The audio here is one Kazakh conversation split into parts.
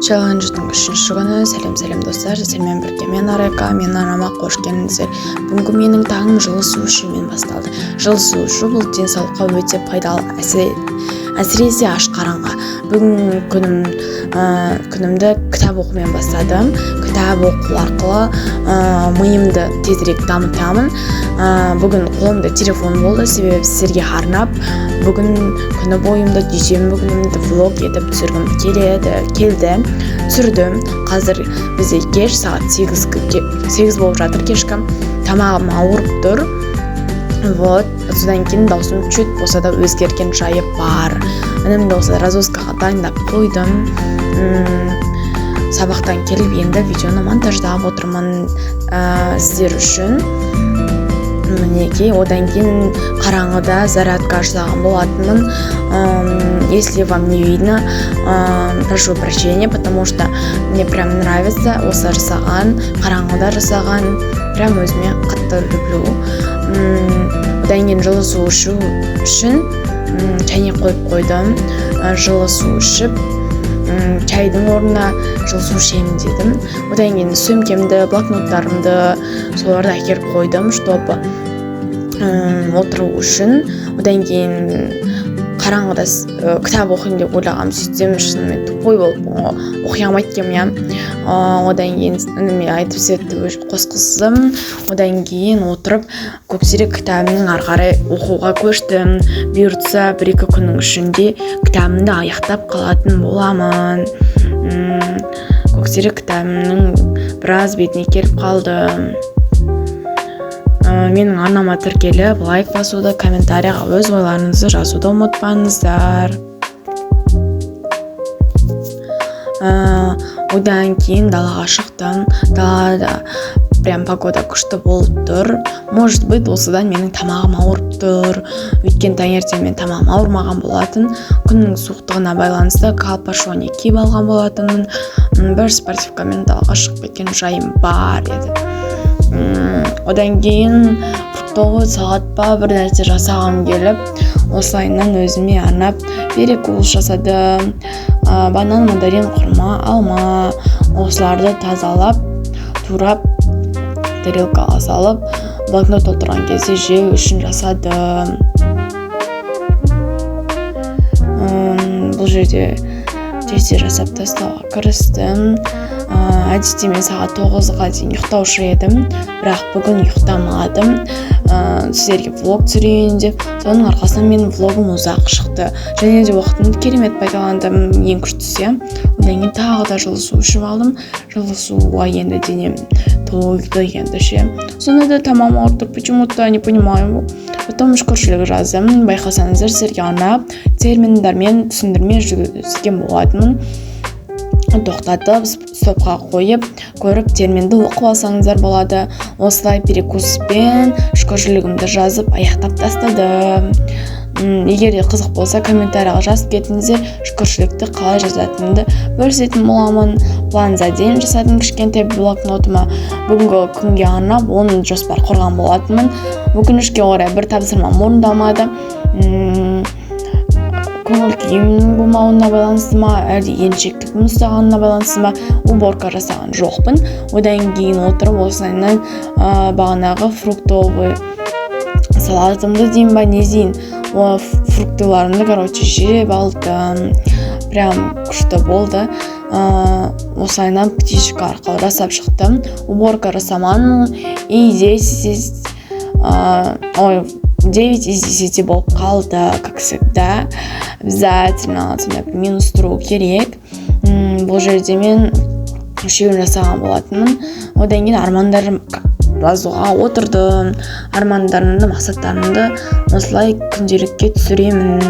Челлендждің 3-ші күні. Сәлем достар, сіздермен бірге мен Арека, мен арама қош келдіңіздер. Бүгінгі менің таңым жылы су ішумен басталды. Жылы су ішу бұл денсаулыққа өте пайдалы, әсіресе аш қарынға. Бүгін күнімді кітап оқумен бастадым. Кітап оқу арқылы миымды тезірек дамытамын. Бүгін қолымда телефон болды, себебі сіздерге арнап бүгін күні бойымды дүйсенбі күнімді влог етіп түсіргім келді. Түсірдім. Қазір бізде кеш сағат 8 болып жатыр кешкі. Тамағым ауырып тұр. Содан кейін даусым чуть болса да өзгерген жайы бар. Інімді осы разоскаға дайындап қойдым. Сабақтан келіп енді видеоны монтаждап отырмын сіздер үшін. Мінекей, одан кейін қараңғыда зарядка жасаған болатынмын. Если вам не видно, прошу прощения, потому что мне прям нравится осы жасаған, қараңғыда жасаған. Прям өзіме қатты люблю. Одан кейін жылы су ішу үшін чайнек қойып қойдым. Жылы су ішіп, чайдың орнына жылы су ішемін дедім. Одан кейін сөмкемді, блокноттарымды соларды әкеліп қойдым, чтобы отыру үшін. Одан кейін қараңғыда кітап оқиын деп ойлағам, сөйтсем шынымен тупой болып оқи алмайды екенмін. Одан кейін ініме айтып сөйтіп қосқыздым. Одан кейін отырып көксерек кітабымның ары қарай оқуға көштім. Бұйыртса 1-2 күннің ішінде кітабымды аяқтап қалатын боламын. Көксерек кітабымның біраз бетіне келіп қалды. Менің арнама тіркеліп, лайк басуды, комментарияға өз ойларыңызды жазуды ұмытпаңыздар. Одан кейін далаға шықтым. Далада прям погода күшті болып тұр. Может быть, осыдан менің тамағым ауырып тұр. Өйткені таңертең мен тамағым ауырмаған болатын. Күннің суықтығына байланысты колпашоне киіп алған болатынмын. Бір спортивкамен далаға шығып кеткен жайым бар еді. Одан кейін фруктовый салат па бір нәрсе жасағым келіп, осылайынан өзіме арнап перекус жасадым. Банан, мандарин, құрма, алма, осыларды тазалап, турап, тарелкаға салып, блокнот отырған кезде жеу үшін жасадым. Бұл жерде тез жасап тастауға кірістім. Әдетте мен сағат 9-ға дейін ұйықтаушы едім, бірақ бүгін ұйықтамадым. Сіздерге влог түсірейін деп, соның арқасынан менің влогым ұзақ шықты. Және де уақытымды керемет пайдаландым, ең күштісі. Одан кейін тағы да жылы су ішіп алдым. Жылы суға енді денем толды енді ше. Сонда да тамам ауырып, почему-то не понимаю. Потом шүкіршілік жаздым. Байқасаңыздар, сіздерге арнап терминдармен түсіндірме жүргізген болатынмын. Тоқтатып, стопқа қойып, көріп терминді оқып алсаңыздар болады. Осылай перекуспен шүкіршілігімді жазып аяқтап тастадым. Егер де қызық болса, комментарияға жазып кетіңіздер, шүкіршілікті қалай жазатынымды көрсететін боламын. План за день жасадым кішкентай блокнотыма. Бүгінгі күнге арнап, оны жоспар құрған болатынмын. Өкінішке орай бір тапсырмам орындалмады. Көңіл күйімнің болмауына байланысты ма, әлде еншектік ұстағанына байланысты ма, уборка жасаған жоқпын. Одан кейін отырып осылайынан бағанағы фруктовый салатымды дейін ба, не дейін, фруктыларымды жеп алдым. Прям күшті болды. Осылайынан птичка арқылы жасап шықтым. Уборка жасаман, и здесь 9 из 10 болып қалды, как всегда. Обязательно минус тұру керек. Бұл жерде мен үшеуін жасаған болатынмын. Одан кейін армандарым жазуға отырдым. Армандарымды, мақсаттарымды осылай күнделікке түсіремін.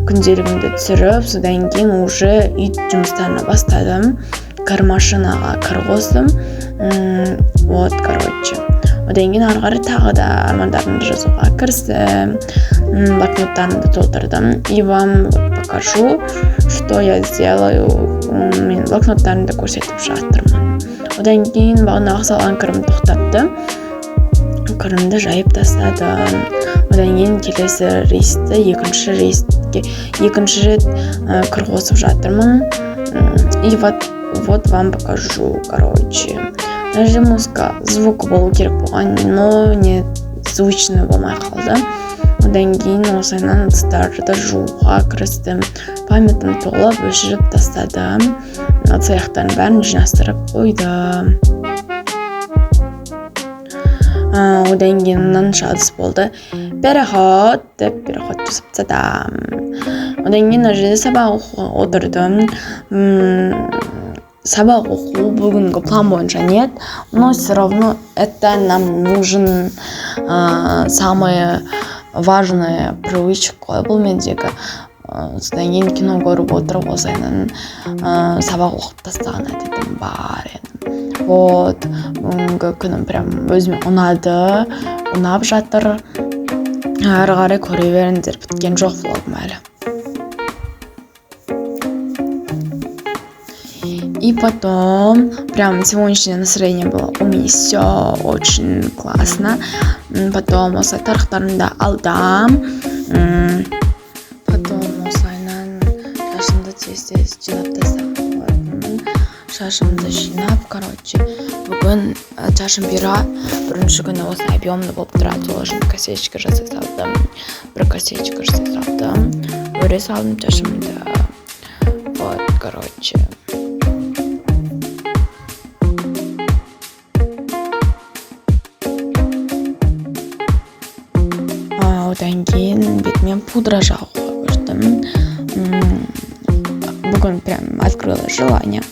Күнделігімді түсіріп, содан кейін уже үй жұмыстарына бастадым. Машинаға кір қостым. Одан кейін ары қарай тағы да армандарымды жазуға кірістім. Блокноттарымды толтырдым. И вам покажу, что я сделаю. Мен блокноттарымды көрсетіп жатырмын. Одан кейін бағанағы салған кірімді тоқтатты. Кірімді жайып тастадым. одан кейін келесі рейсті екінші рет кір қосып жатырмын. И вот вам покажу, короче. Даже музыка звук болу керек болған, но не звучный болмай қалды. Одан кейін осайынан ыдыстарды жууға кірістім. Памятым толып өшіріп тастадым. Ыдыс-аяқтарын бәрін жинастырып қойдым. Одан кейін мынанша ыдыс болды. Переход деп переход жасап тастадым. Одан кейін мына жерде сабақ оқуға отырдым. Сабақ оқу бүгінгі план бойынша нет, но все равно это нам нужен самая важная привычка бұл мендегі. Содан кейін кино көріп отырып осайынан сабақ оқып тастаған әдетім бар еді. Вот, бүгінгі күнім прям өзіме ұнап жатыр. Әрі қарай көре беріңдер, біткен жоқ влогым әлі. И потом, прям сегодняшнее настроение было у меня все очень классно. Потом осы тарықтарымды алдым. Потом осайынан шашымды тез жинап тастап қойдым. Шашымды жинап, короче, бүгін шашым бірінші күні осы объемды болып тұрады. Сол үшін косичка жасай салдым. Бір косичка жасай салдым. Өре салдым шашымды. Вот, короче. Одан кейін бетіме пудра жағуға көштім. Бүгін прям открыла желание.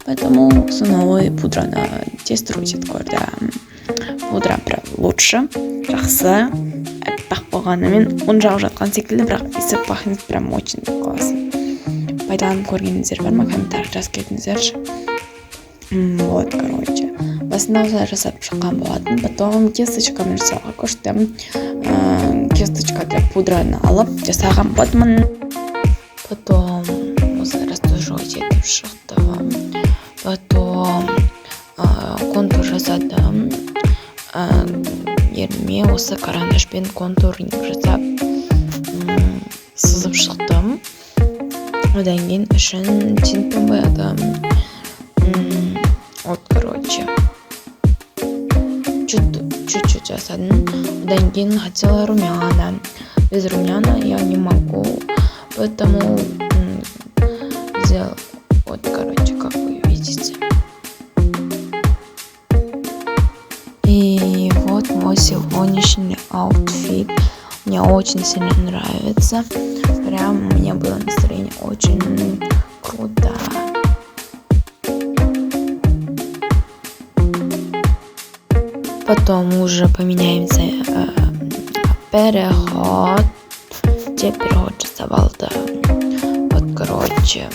Поэтому снова пудраны тестировать көрдім. Пудра прям лучше. Жақсы. Әппақ болғанымен он жағып жатқан секілді, бірақ иісі пахнет прям очень классно. Пайдаланып көргеніңіздер бар ма? Комментарий жазып кетіңіздерші. Вот, короче. Басында осылай жасап шыққан болатын. Потом кисточкамен жасауға көштім. Кисточка деп пудраны алып жасаған болатынмын. Потом осылай растушевать етіп шықтым. Потом контур жасадым. Ерніме осы карандашпен контуринг жасап сызып шықтым. Одан кейін ішін тинтпен боядым. Вот, короче. Чуть-чуть жасадым. Одан кейін хотела румяна. Без румяна я не могу. Поэтому сделала. Вот, короче, как вы видите. И вот мой сегодняшний аутфит. Мне очень сильно нравится. Прям у меня было настроение очень круто. Потом уже поменяемся. Переход. Где переход жасап да. Вот, короче.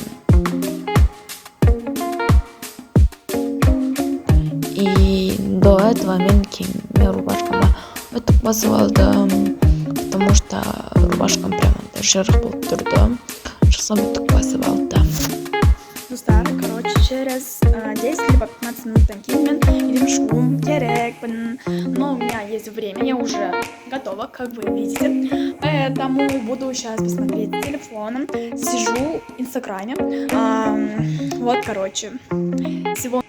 И до этого мен киіміме рубашкама өтіп басып алдым. Потому что рубашкам прям жырық болып тұрды. Шықсам өтіп басып алдым. Достар, короче, через 10 либо 15 минут кейін мен идем шум керекпін. Но у меня есть время, я уже готова, как вы видите. Поэтому буду сейчас посмотреть телефоном. Сижу в Инстаграме. Вот, короче, сегодня...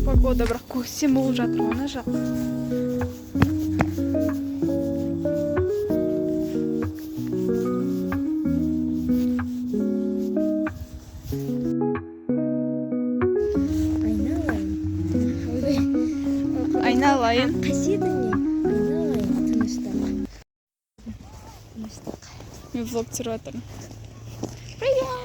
Погода бірақ көктем болып жатыр оны жақ. Мен влог түсіріп жатырмын. Привет!